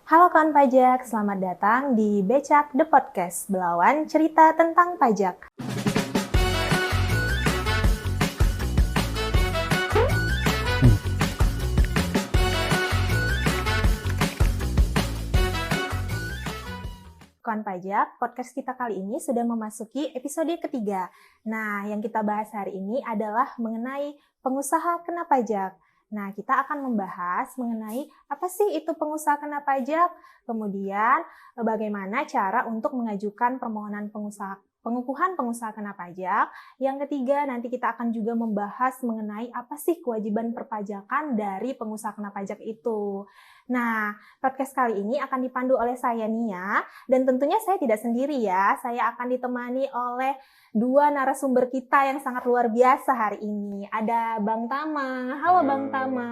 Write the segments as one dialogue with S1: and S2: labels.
S1: Halo kawan pajak, selamat datang di Becak The Podcast, Belawan cerita tentang pajak. Kawan pajak, podcast kita kali ini sudah memasuki episode ketiga. Nah, yang kita bahas hari ini adalah mengenai pengusaha kena pajak. Nah, kita akan membahas mengenai apa sih itu pengusaha kena pajak, kemudian bagaimana cara untuk mengajukan permohonan pengukuhan pengusaha kena pajak. Yang ketiga, nanti kita akan juga membahas mengenai apa sih kewajiban perpajakan dari pengusaha kena pajak itu. Nah, podcast kali ini akan dipandu oleh saya Nia, dan tentunya saya tidak sendiri ya, saya akan ditemani oleh dua narasumber kita yang sangat luar biasa hari ini. Ada Bang Tama, halo Bang Tama.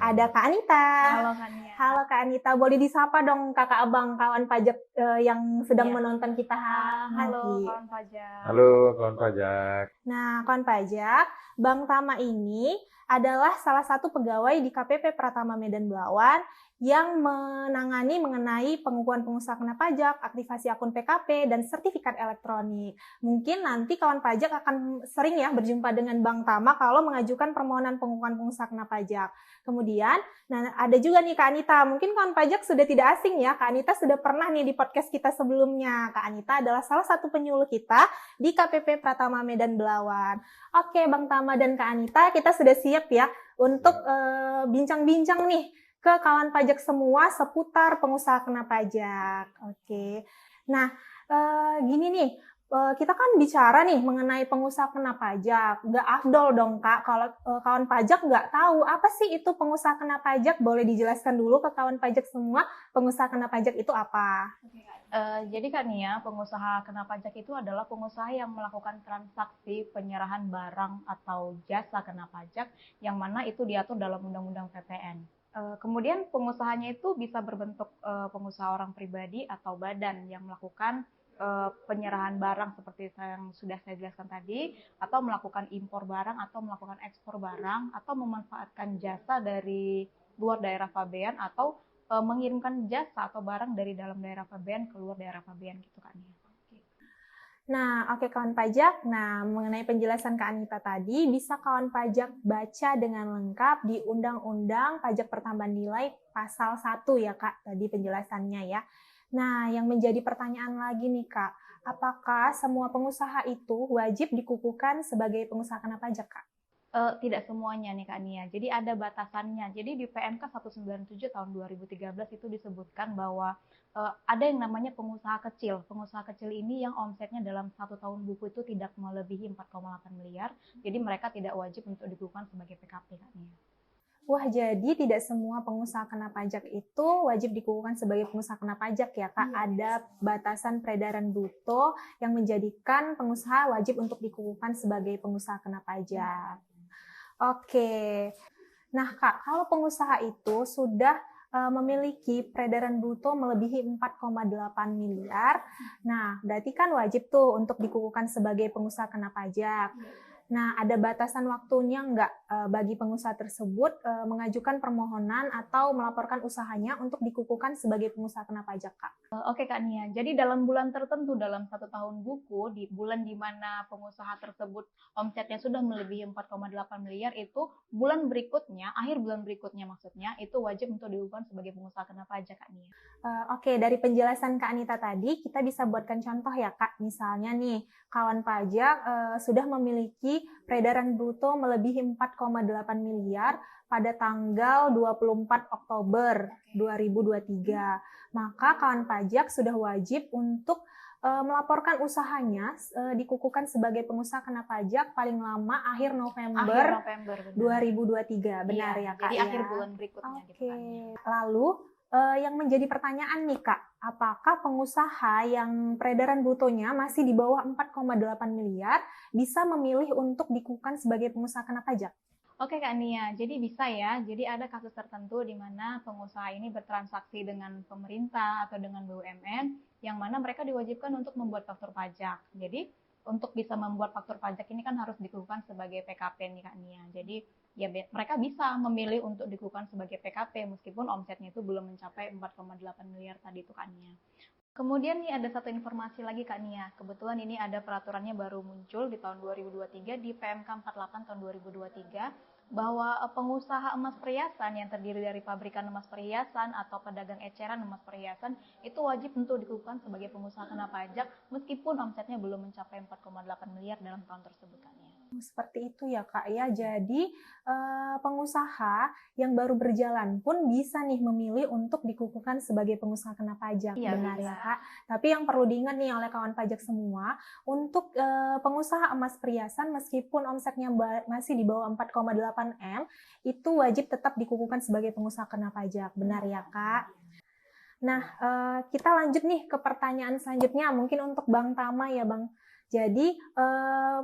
S1: Ada Kak Anita.
S2: Halo Kak Nia.
S1: Halo Kak Anita, boleh disapa dong kakak abang kawan pajak yang sedang menonton kita
S2: Halo
S1: nanti.
S2: kawan pajak.
S3: Halo kawan pajak.
S1: Nah, kawan pajak, Bang Tama ini adalah salah satu pegawai di KPP Pratama Medan Belawan yang menangani mengenai pengukuhan pengusaha kena pajak, aktivasi akun PKP, dan sertifikat elektronik. Mungkin nanti kawan pajak akan sering ya berjumpa dengan Bang Tama kalau mengajukan permohonan pengukuhan pengusaha kena pajak. Kemudian, nah ada juga nih Kak Anita, mungkin kawan pajak sudah tidak asing ya, Kak Anita sudah pernah nih di podcast kita sebelumnya. Kak Anita adalah salah satu penyuluh kita di KPP Pratama Medan Belawan. Oke, Bang Tama dan Kak Anita, kita sudah siap ya untuk bincang-bincang nih ke kawan pajak semua seputar pengusaha kena pajak. Oke, nah gini nih, kita kan bicara nih mengenai pengusaha kena pajak. Nggak afdol dong Kak, kalau kawan pajak nggak tahu apa sih itu pengusaha kena pajak, boleh dijelaskan dulu ke kawan pajak semua, pengusaha kena pajak itu apa?
S2: Jadi Kak Nia, pengusaha kena pajak itu adalah pengusaha yang melakukan transaksi penyerahan barang atau jasa kena pajak yang mana itu diatur dalam Undang-Undang PPN. Kemudian pengusahanya itu bisa berbentuk pengusaha orang pribadi atau badan yang melakukan penyerahan barang seperti yang sudah saya jelaskan tadi, atau melakukan impor barang atau melakukan ekspor barang, atau memanfaatkan jasa dari luar daerah pabean, atau mengirimkan jasa atau barang dari dalam daerah pabean ke luar daerah pabean gitu kan ya.
S1: Nah, oke kawan pajak. Nah, mengenai penjelasan Kak Anita tadi, bisa kawan pajak baca dengan lengkap di Undang-Undang Pajak Pertambahan Nilai Pasal 1 ya Kak, tadi penjelasannya ya. Nah, yang menjadi pertanyaan lagi nih Kak, apakah semua pengusaha itu wajib dikukuhkan sebagai pengusaha kena pajak Kak?
S2: Tidak semuanya nih Kak Nia, jadi ada batasannya. Jadi di PMK 197 tahun 2013 itu disebutkan bahwa ada yang namanya pengusaha kecil. Pengusaha kecil ini yang omsetnya dalam 1 tahun buku itu tidak melebihi 4,8 miliar, jadi mereka tidak wajib untuk dikukuhkan sebagai PKP Kak Nia.
S1: Wah, jadi tidak semua pengusaha kena pajak itu wajib dikukuhkan sebagai pengusaha kena pajak ya Kak? Ada batasan peredaran bruto yang menjadikan pengusaha wajib untuk dikukuhkan sebagai pengusaha kena pajak. Oke, nah Kak, kalau pengusaha itu sudah memiliki peredaran bruto melebihi 4,8 miliar, nah berarti kan wajib tuh untuk dikukuhkan sebagai pengusaha kena pajak. Nah, ada batasan waktunya nggak bagi pengusaha tersebut mengajukan permohonan atau melaporkan usahanya untuk dikukuhkan sebagai pengusaha kena pajak, Kak?
S2: Oke Kak Nia, jadi dalam bulan tertentu dalam 1 tahun buku, di bulan di mana pengusaha tersebut omsetnya sudah melebihi 4,8 miliar, itu bulan berikutnya, akhir bulan berikutnya maksudnya, itu wajib untuk dikukuhkan sebagai pengusaha kena pajak Kak Nia.
S1: Oke, dari penjelasan Kak Anita tadi, kita bisa buatkan contoh ya Kak. Misalnya nih, kawan pajak sudah memiliki peredaran bruto melebihi 4,8 miliar pada tanggal 24 Oktober 2023. Maka kawan pajak sudah wajib untuk melaporkan usahanya dikukuhkan sebagai pengusaha kena pajak paling lama akhir November 2023. Benar ya Kak?
S2: Jadi
S1: ya?
S2: akhir bulan berikutnya.
S1: Oke.
S2: Gitu kan.
S1: Lalu yang menjadi pertanyaan nih Kak, apakah pengusaha yang peredaran brutonya masih di bawah 4,8 miliar bisa memilih untuk dikukuhkan sebagai pengusaha kena pajak?
S2: Oke Kak Nia, jadi bisa ya. Jadi ada kasus tertentu di mana pengusaha ini bertransaksi dengan pemerintah atau dengan BUMN yang mana mereka diwajibkan untuk membuat faktur pajak. Jadi untuk bisa membuat faktur pajak ini kan harus dikukuhkan sebagai PKP nih Kak Nia. Jadi ya mereka bisa memilih untuk dikukuhkan sebagai PKP meskipun omsetnya itu belum mencapai 4,8 miliar tadi itu Kak Nia. Kemudian nih ada satu informasi lagi Kak Nia. Kebetulan ini ada peraturannya baru muncul di tahun 2023 di PMK 48 tahun 2023 bahwa pengusaha emas perhiasan yang terdiri dari pabrikan emas perhiasan atau pedagang eceran emas perhiasan itu wajib untuk dikukuhkan sebagai pengusaha kena pajak meskipun omsetnya belum mencapai 4,8 miliar dalam tahun tersebut Kak Nia.
S1: Seperti itu ya Kak ya. Jadi pengusaha yang baru berjalan pun bisa nih memilih untuk dikukuhkan sebagai pengusaha kena pajak.
S2: Iya,
S1: benar
S2: bisa.
S1: ya Kak. Tapi yang perlu diingat nih oleh kawan pajak semua, untuk pengusaha emas perhiasan meskipun omsetnya masih di bawah 4,8 M, itu wajib tetap dikukuhkan sebagai pengusaha kena pajak. Benar ya Kak? Nah, kita lanjut nih ke pertanyaan selanjutnya, mungkin untuk Bang Tama ya Bang. Jadi,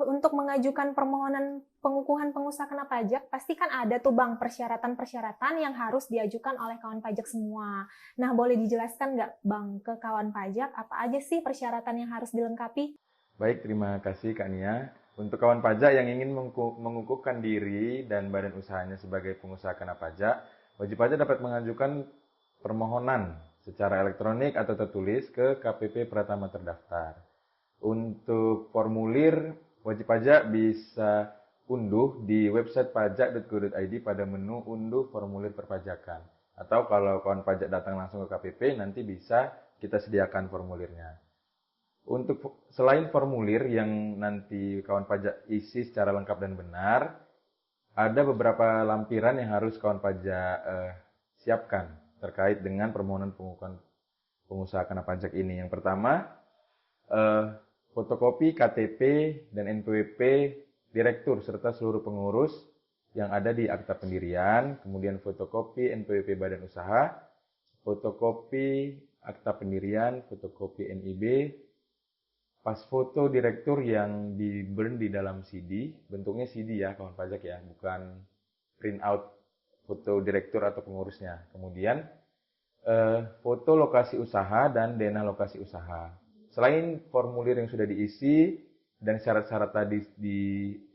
S1: untuk mengajukan permohonan pengukuhan pengusaha kena pajak, pasti kan ada tuh Bang persyaratan-persyaratan yang harus diajukan oleh kawan pajak semua. Nah, boleh dijelaskan nggak Bang ke kawan pajak, apa aja sih persyaratan yang harus dilengkapi?
S3: Baik, terima kasih Kak Nia. Untuk kawan pajak yang ingin mengukuhkan diri dan badan usahanya sebagai pengusaha kena pajak, wajib pajak dapat mengajukan permohonan secara elektronik atau tertulis ke KPP Pratama terdaftar. Untuk formulir, wajib pajak bisa unduh di website pajak.go.id pada menu unduh formulir perpajakan. Atau kalau kawan pajak datang langsung ke KPP, nanti bisa kita sediakan formulirnya. Untuk selain formulir yang nanti kawan pajak isi secara lengkap dan benar, ada beberapa lampiran yang harus kawan pajak siapkan terkait dengan permohonan pengukuhan pengusaha kena pajak ini. Yang pertama, fotokopi KTP dan NPWP direktur serta seluruh pengurus yang ada di akta pendirian, kemudian fotokopi NPWP badan usaha, fotokopi akta pendirian, fotokopi NIB, pas foto direktur yang di burn di dalam CD, bentuknya CD ya kawan pajak ya, bukan print out foto direktur atau pengurusnya. Kemudian foto lokasi usaha dan denah lokasi usaha. Selain formulir yang sudah diisi dan syarat-syarat tadi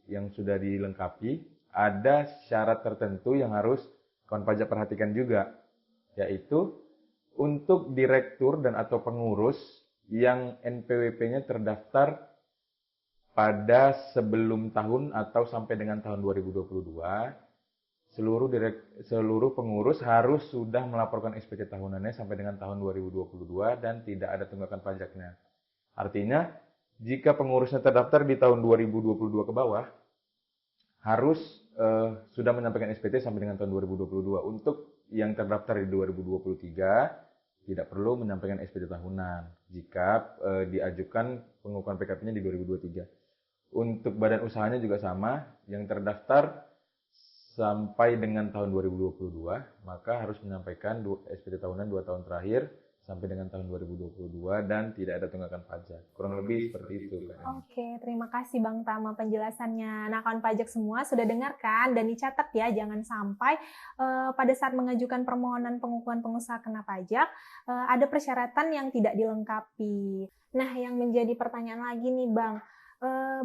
S3: yang sudah dilengkapi, ada syarat tertentu yang harus kawan pajak perhatikan juga, yaitu untuk direktur dan atau pengurus yang NPWP-nya terdaftar pada sebelum tahun atau sampai dengan tahun 2022, seluruh pengurus harus sudah melaporkan SPT tahunannya sampai dengan tahun 2022 dan tidak ada tunggakan pajaknya. Artinya, jika pengurusnya terdaftar di tahun 2022 ke bawah, harus sudah menyampaikan SPT sampai dengan tahun 2022. Untuk yang terdaftar di 2023, tidak perlu menyampaikan SPT tahunan jika diajukan pengukuhan PKP-nya di 2023. Untuk badan usahanya juga sama, yang terdaftar sampai dengan tahun 2022, maka harus menyampaikan SPT tahunan 2 tahun terakhir sampai dengan tahun 2022 dan tidak ada tunggakan pajak. Kurang lebih seperti itu.
S1: Oke, terima kasih Bang Tama penjelasannya. Nah, kawan pajak semua sudah dengarkan dan dicatat ya, jangan sampai pada saat mengajukan permohonan pengukuhan pengusaha kena pajak ada persyaratan yang tidak dilengkapi. Nah, yang menjadi pertanyaan lagi nih Bang,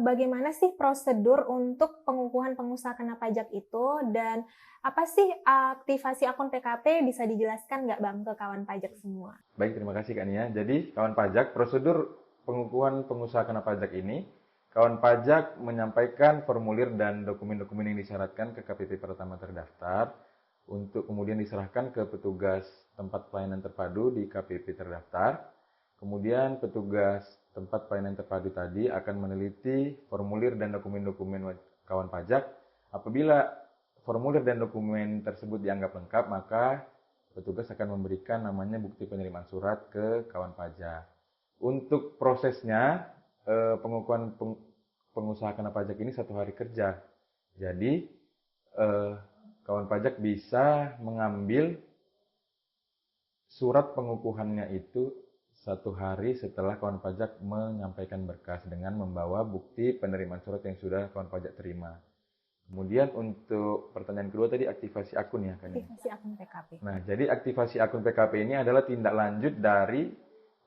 S1: bagaimana sih prosedur untuk pengukuhan pengusaha kena pajak itu dan apa sih aktivasi akun PKP, bisa dijelaskan nggak Bang ke kawan pajak semua?
S3: Baik, terima kasih Kak Nia. Jadi kawan pajak, prosedur pengukuhan pengusaha kena pajak ini, kawan pajak menyampaikan formulir dan dokumen-dokumen yang disyaratkan ke KPP Pratama terdaftar untuk kemudian diserahkan ke petugas tempat pelayanan terpadu di KPP terdaftar. Kemudian petugas tempat pelayanan terpadu tadi akan meneliti formulir dan dokumen-dokumen kawan pajak. Apabila formulir dan dokumen tersebut dianggap lengkap, maka petugas akan memberikan namanya bukti penerimaan surat ke kawan pajak. Untuk prosesnya, pengukuhan pengusaha kena pajak ini 1 hari kerja. Jadi, kawan pajak bisa mengambil surat pengukuhannya itu 1 hari setelah kawan pajak menyampaikan berkas dengan membawa bukti penerimaan surat yang sudah kawan pajak terima. Kemudian untuk pertanyaan kedua tadi aktivasi akun ya kan?
S1: Aktivasi akun PKP.
S3: Nah, jadi aktivasi akun PKP ini adalah tindak lanjut dari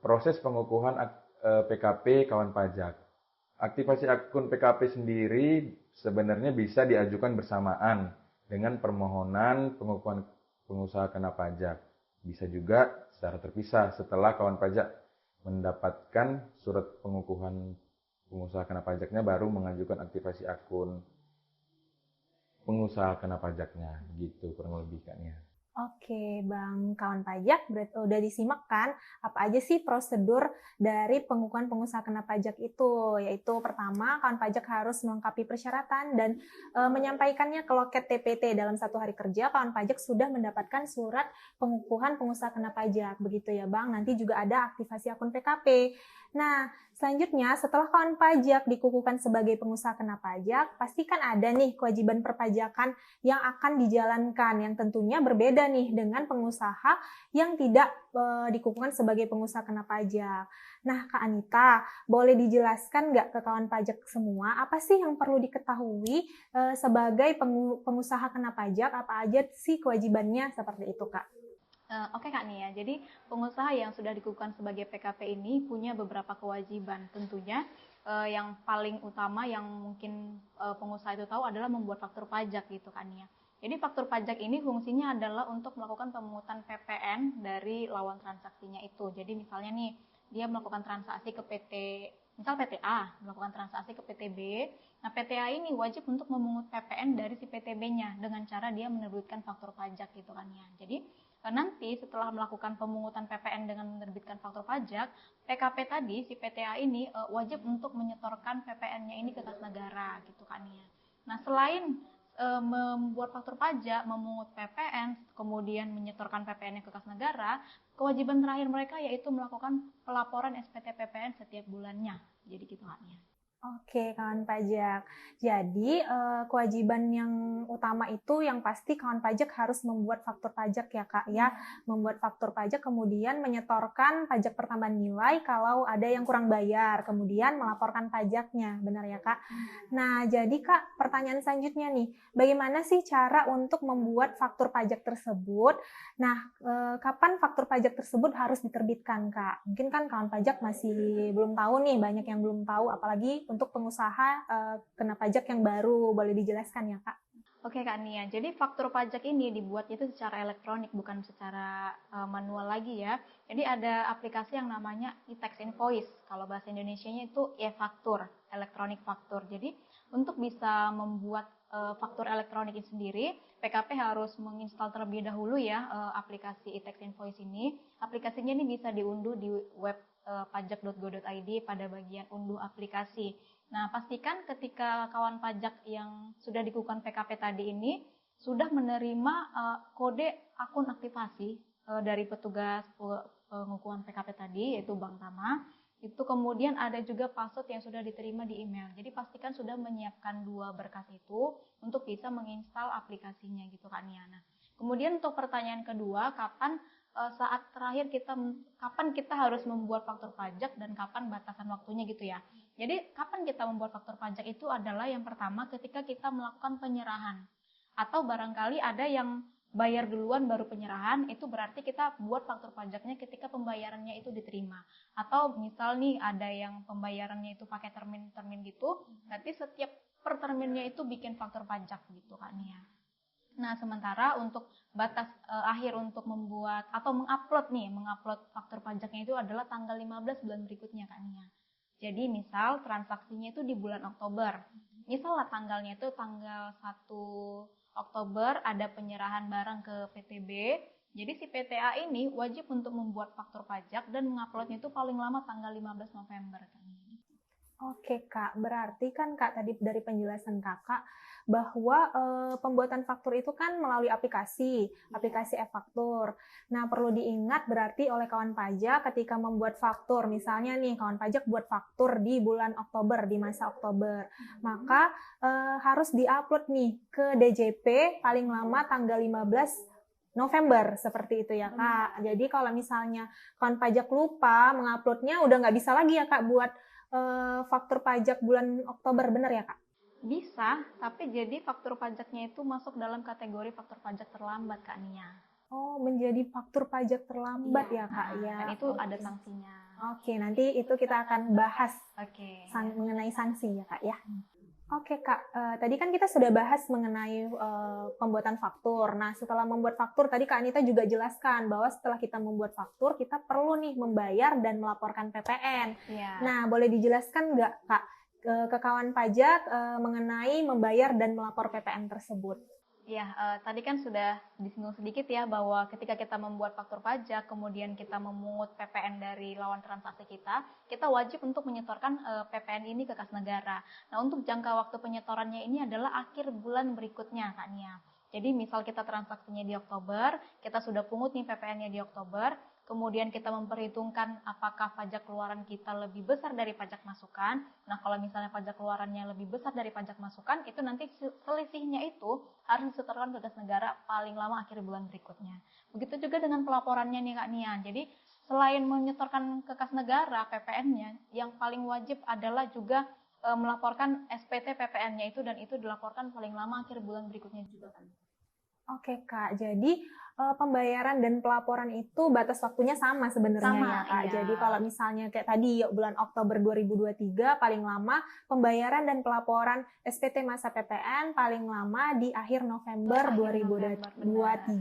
S3: proses pengukuhan PKP kawan pajak. Aktivasi akun PKP sendiri sebenarnya bisa diajukan bersamaan dengan permohonan pengukuhan pengusaha kena pajak. Bisa juga secara terpisah setelah kawan pajak mendapatkan surat pengukuhan pengusaha kena pajaknya baru mengajukan aktivasi akun pengusaha kena pajaknya. Gitu kurang lebih Kak Nia.
S1: Oke, Bang kawan pajak, berarti udah disimak kan apa aja sih prosedur dari pengukuhan pengusaha kena pajak itu? Yaitu pertama, kawan pajak harus melengkapi persyaratan dan menyampaikannya ke loket TPT dalam 1 hari kerja. Kawan pajak sudah mendapatkan surat pengukuhan pengusaha kena pajak, begitu ya Bang. Nanti juga ada aktivasi akun PKP. Nah, selanjutnya setelah kawan pajak dikukuhkan sebagai pengusaha kena pajak, pasti kan ada nih kewajiban perpajakan yang akan dijalankan, yang tentunya berbeda nih dengan pengusaha yang tidak dikukuhkan sebagai pengusaha kena pajak. Nah, Kak Anita, boleh dijelaskan nggak ke kawan pajak semua, apa sih yang perlu diketahui sebagai pengusaha kena pajak, apa aja sih kewajibannya seperti itu, Kak?
S2: Oke Kak Nia, jadi pengusaha yang sudah dikukuhkan sebagai PKP ini punya beberapa kewajiban. Tentunya yang paling utama yang mungkin pengusaha itu tahu adalah membuat faktur pajak gitu Kak Nia. Jadi faktur pajak ini fungsinya adalah untuk melakukan pemungutan PPN dari lawan transaksinya itu. Jadi misalnya nih, dia melakukan transaksi ke PT, misal PT A melakukan transaksi ke PT B. Nah PT A ini wajib untuk memungut PPN dari si PT B-nya dengan cara dia menerbitkan faktur pajak gitu kan ya. Jadi nanti setelah melakukan pemungutan PPN dengan menerbitkan faktur pajak, PKP tadi si PTA ini wajib untuk menyetorkan PPN-nya ini ke kas negara gitu kan ya. Nah, selain membuat faktur pajak, memungut PPN, kemudian menyetorkan PPN-nya ke kas negara, kewajiban terakhir mereka yaitu melakukan pelaporan SPT PPN setiap bulannya. Jadi gitu kan ya.
S1: Oke, kawan pajak. Jadi, kewajiban yang utama itu yang pasti kawan pajak harus membuat faktur pajak ya, Kak, ya. Membuat faktur pajak, kemudian menyetorkan pajak pertambahan nilai kalau ada yang kurang bayar, kemudian melaporkan pajaknya, benar ya, Kak? Nah, jadi Kak, pertanyaan selanjutnya nih, bagaimana sih cara untuk membuat faktur pajak tersebut? Nah, kapan faktur pajak tersebut harus diterbitkan, Kak? Mungkin kan kawan pajak masih belum tahu nih, banyak yang belum tahu, apalagi untuk pengusaha kena pajak yang baru. Boleh dijelaskan ya, Kak?
S2: Oke Kak Nia, jadi faktur pajak ini dibuatnya itu secara elektronik, bukan secara manual lagi ya. Jadi ada aplikasi yang namanya e-tax invoice, kalau bahasa Indonesianya itu e-faktur, elektronik faktur. Jadi untuk bisa membuat faktur elektronik ini sendiri, PKP harus menginstal terlebih dahulu ya aplikasi e-tax invoice ini. Aplikasinya ini bisa diunduh di web pajak.go.id pada bagian unduh aplikasi. Nah, pastikan ketika kawan pajak yang sudah dikukuhkan PKP tadi ini sudah menerima kode akun aktivasi dari petugas pengukuhan PKP tadi, yaitu Bank Tama. Itu kemudian ada juga password yang sudah diterima di email. Jadi pastikan sudah menyiapkan 2 berkas itu untuk bisa menginstal aplikasinya gitu Kak Niana. Kemudian untuk pertanyaan kedua, kapan kita harus membuat faktur pajak dan kapan batasan waktunya gitu ya. Jadi kapan kita membuat faktur pajak itu adalah yang pertama ketika kita melakukan penyerahan. Atau barangkali ada yang bayar duluan baru penyerahan, itu berarti kita buat faktur pajaknya ketika pembayarannya itu diterima. Atau misal nih ada yang pembayarannya itu pakai termin-termin gitu, berarti setiap per terminnya itu bikin faktur pajak gitu kan ya. Nah, sementara untuk batas akhir untuk membuat atau mengupload faktur pajaknya itu adalah tanggal 15 bulan berikutnya Kak Nia. Jadi misal transaksinya itu di bulan Oktober. Misal lah tanggalnya itu tanggal 1 Oktober ada penyerahan barang ke PTB. Jadi si PTA ini wajib untuk membuat faktur pajak dan menguploadnya itu paling lama tanggal 15 November Kak Nia.
S1: Oke Kak, berarti kan Kak tadi dari penjelasan Kakak bahwa pembuatan faktur itu kan melalui aplikasi e-faktur. Nah, perlu diingat berarti oleh kawan pajak ketika membuat faktur, misalnya nih kawan pajak buat faktur di bulan Oktober, di masa Oktober, maka harus diupload nih ke DJP paling lama tanggal 15 November, seperti itu ya Kak. Jadi kalau misalnya kawan pajak lupa menguploadnya, udah nggak bisa lagi ya Kak buat faktur pajak bulan Oktober, benar ya Kak?
S2: Bisa, tapi jadi faktur pajaknya itu masuk dalam kategori faktur pajak terlambat Kak Nia.
S1: Oh, menjadi faktur pajak terlambat ya Kak ya.
S2: Dan itu ada sanksinya.
S1: Oke, nanti itu kita akan bahas
S2: Oke.
S1: mengenai sanksi ya Kak ya. Oke Kak, tadi kan kita sudah bahas mengenai pembuatan faktur. Nah, setelah membuat faktur, tadi Kak Anita juga jelaskan bahwa setelah kita membuat faktur, kita perlu nih membayar dan melaporkan PPN.
S2: Iya.
S1: Nah, boleh dijelaskan nggak Kak ke kawan pajak mengenai membayar dan melapor PPN tersebut?
S2: Ya, tadi kan sudah disinggung sedikit ya bahwa ketika kita membuat faktur pajak, kemudian kita memungut PPN dari lawan transaksi kita wajib untuk menyetorkan PPN ini ke kas negara. Nah, untuk jangka waktu penyetorannya ini adalah akhir bulan berikutnya, Kak Nia. Jadi misal kita transaksinya di Oktober, kita sudah pungut nih PPN-nya di Oktober, kemudian kita memperhitungkan apakah pajak keluaran kita lebih besar dari pajak masukan. Nah, kalau misalnya pajak keluarannya lebih besar dari pajak masukan, itu nanti selisihnya itu harus disetorkan ke kas negara paling lama akhir bulan berikutnya. Begitu juga dengan pelaporannya nih Kak Nia. Jadi selain menyetorkan ke kas negara PPN-nya, yang paling wajib adalah juga melaporkan SPT PPN-nya itu, dan itu dilaporkan paling lama akhir bulan berikutnya juga kan.
S1: Oke Kak, jadi pembayaran dan pelaporan itu batas waktunya sama sebenarnya
S2: Sama,
S1: ya Kak.
S2: iya.
S1: Jadi kalau misalnya kayak tadi bulan Oktober 2023 paling lama, pembayaran dan pelaporan SPT masa PPN paling lama di akhir November 2023.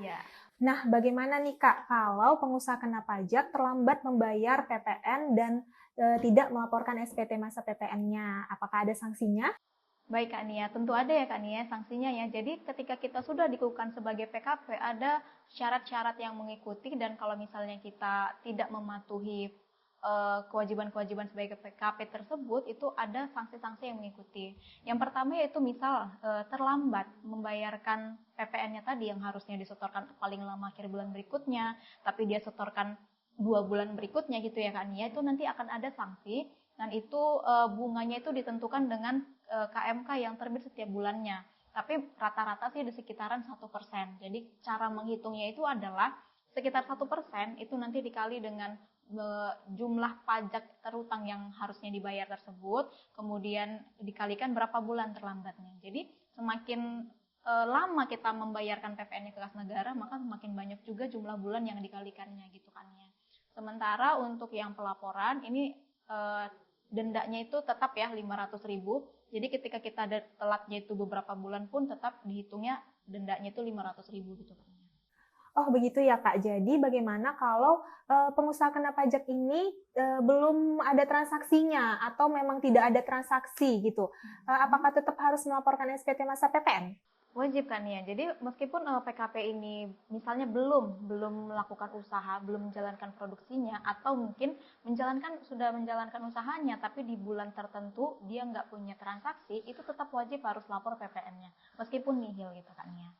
S2: Iya.
S1: Nah, bagaimana nih Kak kalau pengusaha kena pajak terlambat membayar PPN dan tidak melaporkan SPT masa PPN-nya? Apakah ada sanksinya?
S2: Baik Kak Nia, tentu ada ya Kak Nia sanksinya ya. Jadi ketika kita sudah dikukuhkan sebagai PKP, ada syarat-syarat yang mengikuti, dan kalau misalnya kita tidak mematuhi kewajiban-kewajiban sebagai PKP tersebut, itu ada sanksi-sanksi yang mengikuti. Yang pertama yaitu misal terlambat membayarkan PPN-nya tadi yang harusnya disetorkan paling lama akhir bulan berikutnya, tapi dia setorkan 2 bulan berikutnya gitu ya Kak Nia, itu nanti akan ada sanksi, dan itu bunganya itu ditentukan dengan KMK yang terbit setiap bulannya. Tapi rata-rata sih di sekitaran 1%. Jadi cara menghitungnya itu adalah sekitar 1% itu nanti dikali dengan jumlah pajak terutang yang harusnya dibayar tersebut, kemudian dikalikan berapa bulan terlambatnya. Jadi semakin lama kita membayarkan PPN ke kas negara, maka semakin banyak juga jumlah bulan yang dikalikannya gitu kan ya. Sementara untuk yang pelaporan ini dendanya itu tetap ya 500.000. Jadi ketika kita ada telatnya itu beberapa bulan pun tetap dihitungnya dendanya itu 500.000 gitu kan.
S1: Oh begitu ya Kak. Jadi bagaimana kalau pengusaha kena pajak ini belum ada transaksinya atau memang tidak ada transaksi gitu? Apakah tetap harus melaporkan SPT masa PPN?
S2: Wajib kan ya. Jadi meskipun PKP ini misalnya belum melakukan usaha, belum menjalankan produksinya, atau mungkin sudah menjalankan usahanya, tapi di bulan tertentu dia nggak punya transaksi, itu tetap wajib harus lapor PPN-nya, meskipun nihil gitu kan ya.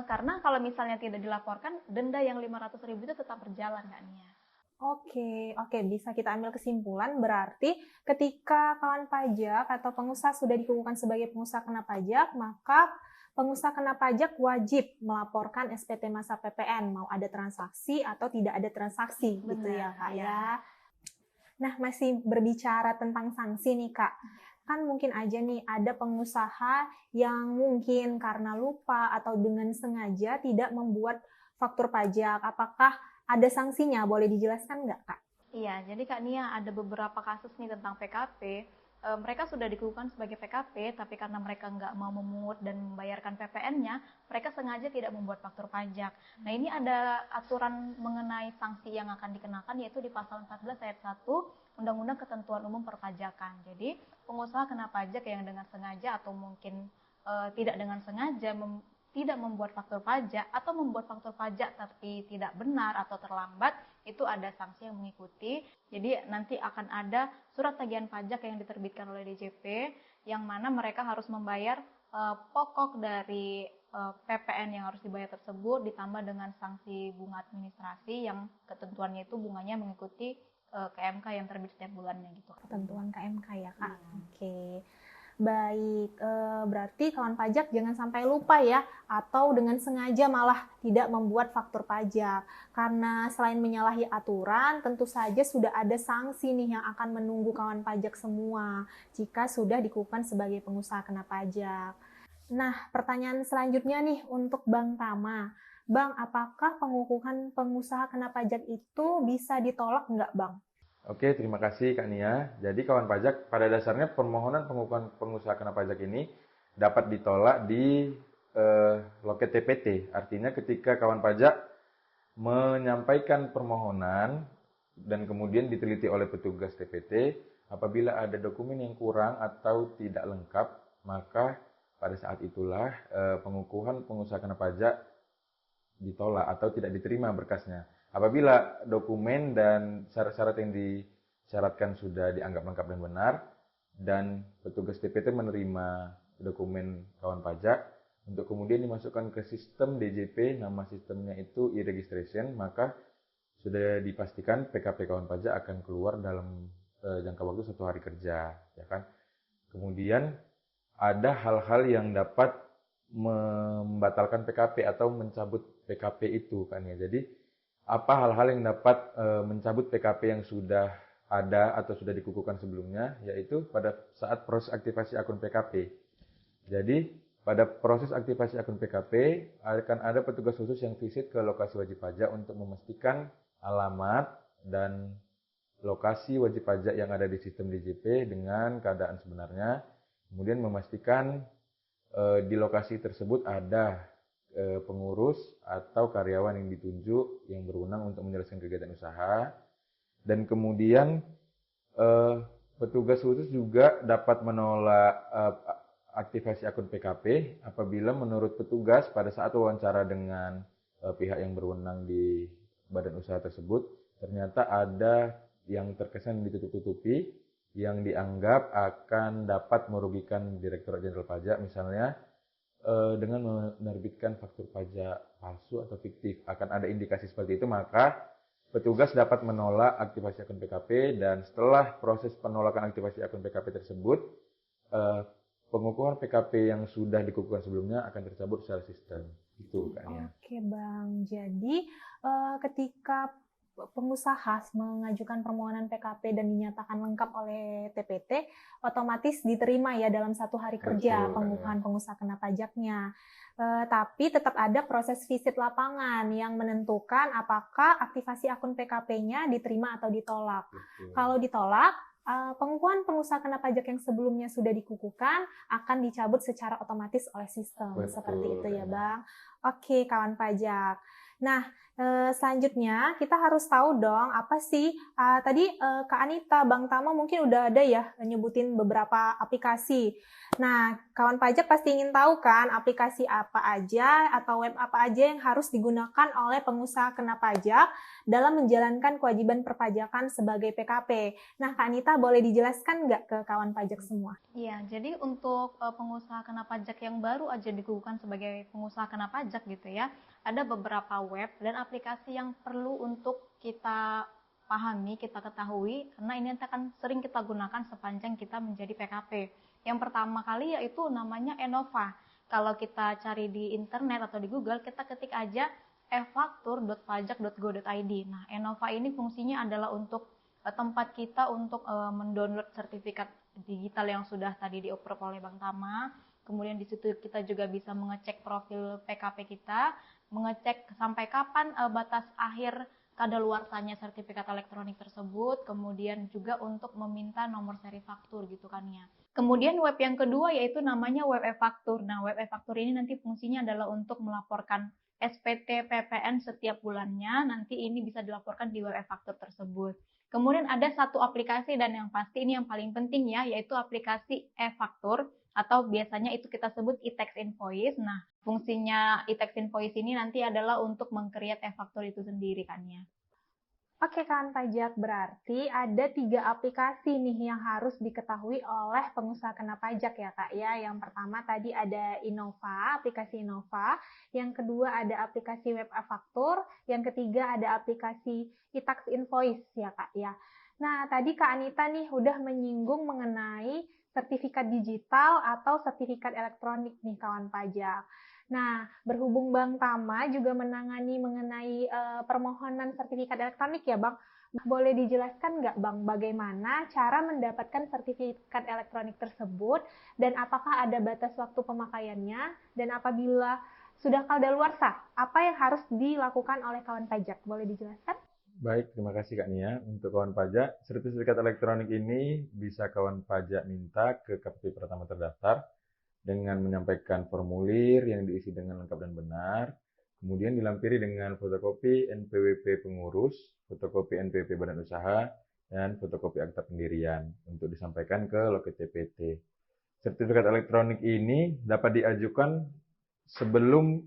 S2: Karena kalau misalnya tidak dilaporkan, denda yang 500.000 itu tetap berjalan kan ya.
S1: Oke, bisa kita ambil kesimpulan berarti ketika kawan pajak atau pengusaha sudah dikukuhkan sebagai pengusaha kena pajak, maka pengusaha kena pajak wajib melaporkan SPT masa PPN, mau ada transaksi atau tidak ada transaksi.
S2: Benar,
S1: gitu ya Kak
S2: ya.
S1: ya. Nah, masih berbicara tentang sanksi nih Kak. Kan mungkin aja nih ada pengusaha yang mungkin karena lupa atau dengan sengaja tidak membuat faktur pajak. Apakah ada sanksinya? Boleh dijelaskan nggak Kak?
S2: Iya, jadi Kak Nia ada beberapa kasus nih tentang PKP. Mereka sudah dikukuhkan sebagai PKP, tapi karena mereka nggak mau memungut dan membayarkan PPN-nya, mereka sengaja tidak membuat faktur pajak. Nah, ini ada aturan mengenai sanksi yang akan dikenakan, yaitu di pasal 14 ayat 1 Undang-Undang Ketentuan Umum Perpajakan. Jadi, pengusaha kena pajak yang dengan sengaja atau mungkin tidak dengan sengaja tidak membuat faktur pajak atau membuat faktur pajak tapi tidak benar atau terlambat, itu ada sanksi yang mengikuti. Jadi nanti akan ada surat tagihan pajak yang diterbitkan oleh DJP yang mana mereka harus membayar pokok dari PPN yang harus dibayar tersebut ditambah dengan sanksi bunga administrasi yang ketentuannya itu bunganya mengikuti KMK yang terbit setiap bulannya gitu.
S1: Ketentuan KMK ya Kak. Oke. Baik, berarti kawan pajak jangan sampai lupa ya, atau dengan sengaja malah tidak membuat faktur pajak. Karena selain menyalahi aturan, tentu saja sudah ada sanksi nih yang akan menunggu kawan pajak semua jika sudah dikukuhkan sebagai pengusaha kena pajak. Nah, pertanyaan selanjutnya nih untuk Bang Tama. Bang, apakah pengukuhan pengusaha kena pajak itu bisa ditolak nggak Bang?
S3: Oke, terima kasih Kak Nia. Jadi kawan pajak, pada dasarnya permohonan pengukuhan pengusaha kena pajak ini dapat ditolak di loket TPT. Artinya ketika kawan pajak menyampaikan permohonan dan kemudian diteliti oleh petugas TPT, apabila ada dokumen yang kurang atau tidak lengkap, maka pada saat itulah pengukuhan pengusaha kena pajak ditolak atau tidak diterima berkasnya. Apabila dokumen dan syarat-syarat yang disyaratkan sudah dianggap lengkap dan benar, dan petugas TPT menerima dokumen kawan pajak, untuk kemudian dimasukkan ke sistem DJP, nama sistemnya itu e-registration, maka sudah dipastikan PKP kawan pajak akan keluar dalam jangka waktu 1 hari kerja, ya kan? Kemudian ada hal-hal yang dapat membatalkan PKP atau mencabut PKP itu kan ya. Jadi apa hal-hal yang dapat mencabut PKP yang sudah ada atau sudah dikukuhkan sebelumnya, yaitu pada saat proses aktivasi akun PKP. Jadi pada proses aktivasi akun PKP akan ada petugas khusus yang visit ke lokasi wajib pajak untuk memastikan alamat dan lokasi wajib pajak yang ada di sistem DJP dengan keadaan sebenarnya. Kemudian memastikan di lokasi tersebut ada pengurus atau karyawan yang ditunjuk yang berwenang untuk menjelaskan kegiatan usaha. Dan kemudian petugas khusus juga dapat menolak aktivasi akun PKP apabila menurut petugas pada saat wawancara dengan pihak yang berwenang di badan usaha tersebut ternyata ada yang terkesan ditutup-tutupi yang dianggap akan dapat merugikan Direktorat Jenderal Pajak, misalnya dengan menerbitkan faktur pajak palsu atau fiktif. Akan ada indikasi seperti itu, maka petugas dapat menolak aktivasi akun PKP, dan setelah proses penolakan aktivasi akun PKP tersebut, pengukuhan PKP yang sudah dikukuhkan sebelumnya akan tercabut secara sistem. Itu kan ya.
S1: Oke Bang, jadi ketika pengusaha mengajukan permohonan PKP dan dinyatakan lengkap oleh TPT, otomatis diterima ya dalam 1 hari kerja pengukuhan pengusaha kena pajaknya. Tapi tetap ada proses visit lapangan yang menentukan apakah aktivasi akun PKP-nya diterima atau ditolak. Kalau ditolak, pengukuhan pengusaha kena pajak yang sebelumnya sudah dikukuhkan akan dicabut secara otomatis oleh sistem. Seperti itu ya Bang. Oke kawan pajak. Nah, selanjutnya kita harus tahu dong apa sih tadi Kak Anita, Bang Tama mungkin udah ada ya nyebutin beberapa aplikasi. Nah, kawan pajak pasti ingin tahu kan aplikasi apa aja atau web apa aja yang harus digunakan oleh pengusaha kena pajak dalam menjalankan kewajiban perpajakan sebagai PKP. Nah, Kak Anita boleh dijelaskan nggak ke kawan pajak semua?
S2: Iya, jadi untuk pengusaha kena pajak yang baru aja dikukuhkan sebagai pengusaha kena pajak gitu ya, ada beberapa web dan aplikasi yang perlu untuk kita pahami, kita ketahui, karena ini akan sering kita gunakan sepanjang kita menjadi PKP. Yang pertama kali yaitu namanya Enova. Kalau kita cari di internet atau di Google, kita ketik aja efaktur.pajak.go.id. Nah, Enova ini fungsinya adalah untuk tempat kita untuk mendownload sertifikat digital yang sudah tadi di-approve oleh Bang Tama. Kemudian di situ kita juga bisa mengecek profil PKP kita, mengecek sampai kapan batas akhir kadaluarsanya sertifikat elektronik tersebut, kemudian juga untuk meminta nomor seri faktur gitu kan ya. Kemudian web yang kedua yaitu namanya web e-faktur. Nah, web e-faktur ini nanti fungsinya adalah untuk melaporkan SPT PPN setiap bulannya, nanti ini bisa dilaporkan di web e-faktur tersebut. Kemudian ada satu aplikasi dan yang pasti ini yang paling penting ya, yaitu aplikasi e-faktur atau biasanya itu kita sebut e-tax invoice. Nah, fungsinya e-tax invoice ini nanti adalah untuk meng-create e-faktur itu sendiri kan ya.
S1: Oke kawan pajak, berarti ada 3 aplikasi nih yang harus diketahui oleh pengusaha kena pajak ya Kak ya. Yang pertama tadi ada Innova, aplikasi Innova. Yang kedua ada aplikasi web e-faktur. Yang ketiga ada aplikasi e-tax invoice ya Kak ya. Nah tadi Kak Anita nih udah menyinggung mengenai sertifikat digital atau sertifikat elektronik nih kawan pajak. Nah, berhubung Bang Tama juga menangani mengenai permohonan sertifikat elektronik ya Bang, boleh dijelaskan nggak Bang bagaimana cara mendapatkan sertifikat elektronik tersebut dan apakah ada batas waktu pemakaiannya dan apabila sudah kadaluarsa, apa yang harus dilakukan oleh kawan pajak? Boleh dijelaskan?
S3: Baik, terima kasih Kak Nia. Untuk kawan pajak, sertifikat elektronik ini bisa kawan pajak minta ke KPP pertama terdaftar dengan menyampaikan formulir yang diisi dengan lengkap dan benar, kemudian dilampiri dengan fotokopi NPWP pengurus, fotokopi NPWP badan usaha, dan fotokopi akta pendirian untuk disampaikan ke loket CPT. Sertifikat elektronik ini dapat diajukan sebelum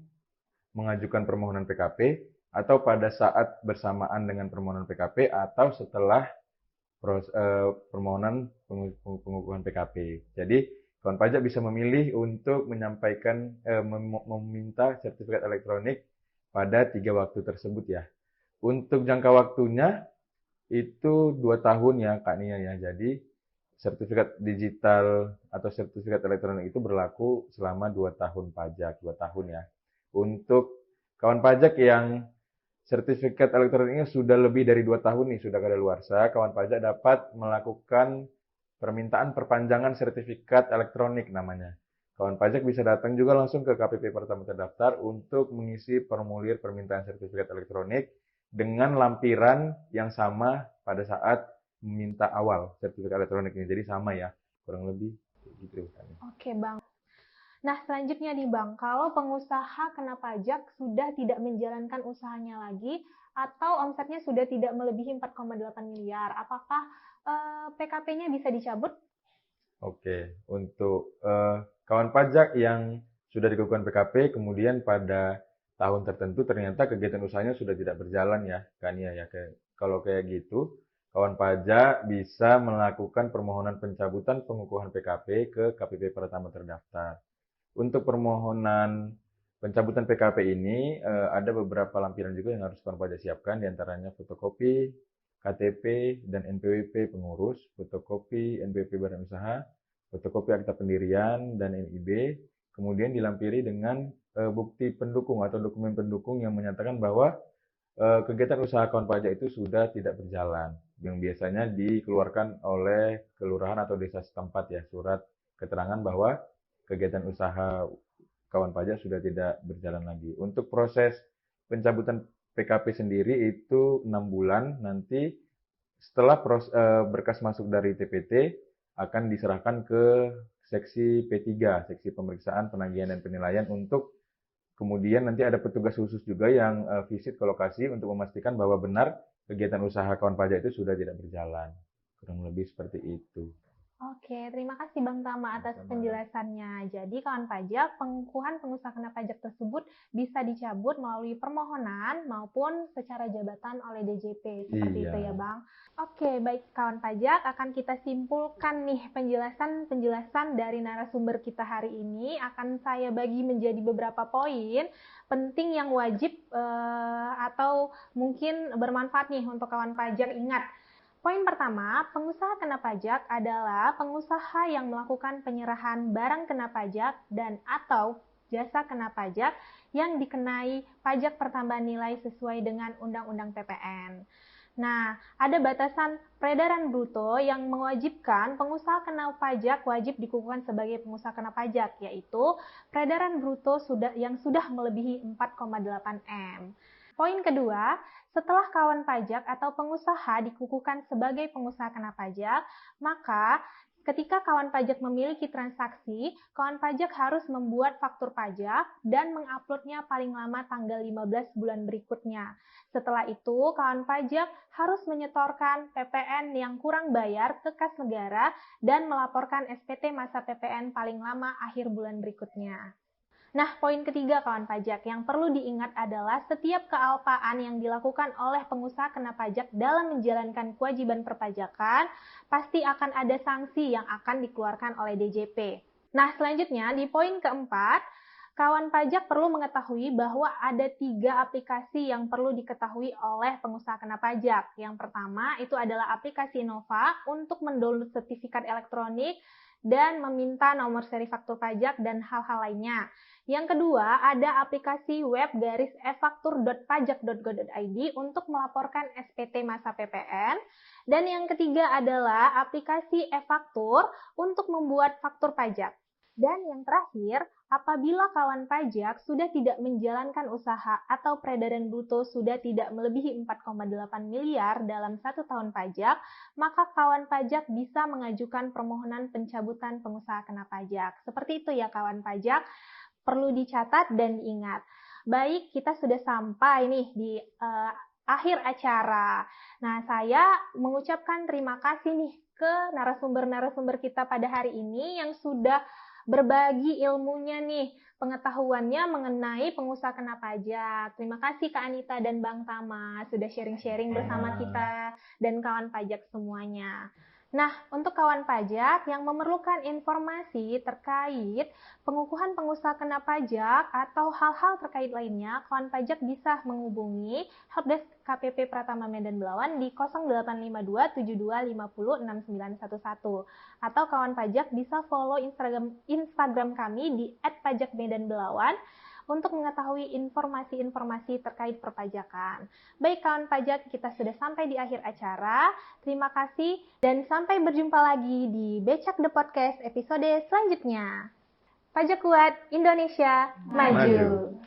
S3: mengajukan permohonan PKP atau pada saat bersamaan dengan permohonan PKP atau setelah permohonan pengukuhan PKP. Jadi kawan pajak bisa memilih untuk menyampaikan meminta sertifikat elektronik pada 3 waktu tersebut ya. Untuk jangka waktunya itu 2 tahun ya Kak Nia ya. Jadi sertifikat digital atau sertifikat elektronik itu berlaku selama 2 tahun pajak, 2 tahun ya. Untuk kawan pajak yang sertifikat elektroniknya sudah lebih dari 2 tahun nih, sudah kadaluarsa, kawan pajak dapat melakukan permintaan perpanjangan sertifikat elektronik namanya. Kawan pajak bisa datang juga langsung ke KPP pertama terdaftar untuk mengisi formulir permintaan sertifikat elektronik dengan lampiran yang sama pada saat meminta awal sertifikat elektroniknya. Jadi sama ya, kurang lebih gitu.
S1: Oke, Bang. Nah, selanjutnya nih Bang, kalau pengusaha kena pajak sudah tidak menjalankan usahanya lagi atau omsetnya sudah tidak melebihi 4,8 miliar, apakah PKP-nya bisa dicabut?
S3: Oke, untuk kawan pajak yang sudah dikukuhkan PKP, kemudian pada tahun tertentu ternyata kegiatan usahanya sudah tidak berjalan ya, kan ya, kalau kayak gitu, kawan pajak bisa melakukan permohonan pencabutan pengukuhan PKP ke KPP pertama terdaftar. Untuk permohonan pencabutan PKP ini ada beberapa lampiran juga yang harus kawan pajak siapkan, diantaranya fotokopi KTP dan NPWP pengurus, fotokopi NPWP badan usaha, fotokopi akta pendirian dan NIB, kemudian dilampiri dengan bukti pendukung atau dokumen pendukung yang menyatakan bahwa kegiatan usaha kawan pajak itu sudah tidak berjalan, yang biasanya dikeluarkan oleh kelurahan atau desa setempat ya, surat keterangan bahwa kegiatan usaha kawan pajak sudah tidak berjalan lagi. Untuk proses pencabutan PKP sendiri itu 6 bulan, nanti setelah berkas masuk dari TPT akan diserahkan ke seksi P3, seksi pemeriksaan, penagihan dan penilaian, untuk kemudian nanti ada petugas khusus juga yang visit ke lokasi untuk memastikan bahwa benar kegiatan usaha kawan pajak itu sudah tidak berjalan. Kurang lebih seperti itu.
S1: Oke, terima kasih Bang Tama atas penjelasannya. Jadi kawan pajak, pengukuhan pengusaha kena pajak tersebut bisa dicabut melalui permohonan maupun secara jabatan oleh DJP. Seperti itu ya Bang. Oke, baik kawan pajak, akan kita simpulkan nih penjelasan dari narasumber kita hari ini. Akan saya bagi menjadi beberapa poin penting yang wajib atau mungkin bermanfaat nih untuk kawan pajak ingat. Poin pertama, pengusaha kena pajak adalah pengusaha yang melakukan penyerahan barang kena pajak dan atau jasa kena pajak yang dikenai pajak pertambahan nilai sesuai dengan Undang-Undang PPN. Nah, ada batasan peredaran bruto yang mewajibkan pengusaha kena pajak wajib dikukuhkan sebagai pengusaha kena pajak, yaitu peredaran bruto yang sudah melebihi 4,8 M. Poin kedua, setelah kawan pajak atau pengusaha dikukuhkan sebagai pengusaha kena pajak, maka ketika kawan pajak memiliki transaksi, kawan pajak harus membuat faktur pajak dan menguploadnya paling lama tanggal 15 bulan berikutnya. Setelah itu, kawan pajak harus menyetorkan PPN yang kurang bayar ke kas negara dan melaporkan SPT masa PPN paling lama akhir bulan berikutnya. Nah, poin ketiga kawan pajak yang perlu diingat adalah setiap kealpaan yang dilakukan oleh pengusaha kena pajak dalam menjalankan kewajiban perpajakan pasti akan ada sanksi yang akan dikeluarkan oleh DJP. Nah, selanjutnya di poin keempat, kawan pajak perlu mengetahui bahwa ada 3 aplikasi yang perlu diketahui oleh pengusaha kena pajak. Yang pertama itu adalah aplikasi Innova untuk mendownload sertifikat elektronik dan meminta nomor seri faktur pajak dan hal-hal lainnya. Yang kedua, ada aplikasi web e-faktur.pajak.go.id untuk melaporkan SPT masa PPN. Dan yang ketiga adalah aplikasi e-faktur untuk membuat faktur pajak. Dan yang terakhir, apabila kawan pajak sudah tidak menjalankan usaha atau peredaran bruto sudah tidak melebihi 4,8 miliar dalam 1 tahun pajak, maka kawan pajak bisa mengajukan permohonan pencabutan pengusaha kena pajak. Seperti itu ya kawan pajak, perlu dicatat dan diingat. Baik, kita sudah sampai nih di akhir acara. Nah, saya mengucapkan terima kasih nih ke narasumber-narasumber kita pada hari ini yang sudah berbagi ilmunya nih, pengetahuannya mengenai pengusaha kena pajak. Terima kasih Kak Anita dan Bang Tama sudah sharing-sharing bersama kita dan kawan pajak semuanya. Nah, untuk kawan pajak yang memerlukan informasi terkait pengukuhan pengusaha kena pajak atau hal-hal terkait lainnya, kawan pajak bisa menghubungi Helpdesk KPP Pratama Medan Belawan di 0852 7250 6911 atau kawan pajak bisa follow Instagram kami di @pajakmedanbelawan untuk mengetahui informasi-informasi terkait perpajakan. Baik kawan pajak, kita sudah sampai di akhir acara. Terima kasih dan sampai berjumpa lagi di Becak The Podcast episode selanjutnya. Pajak kuat, Indonesia maju.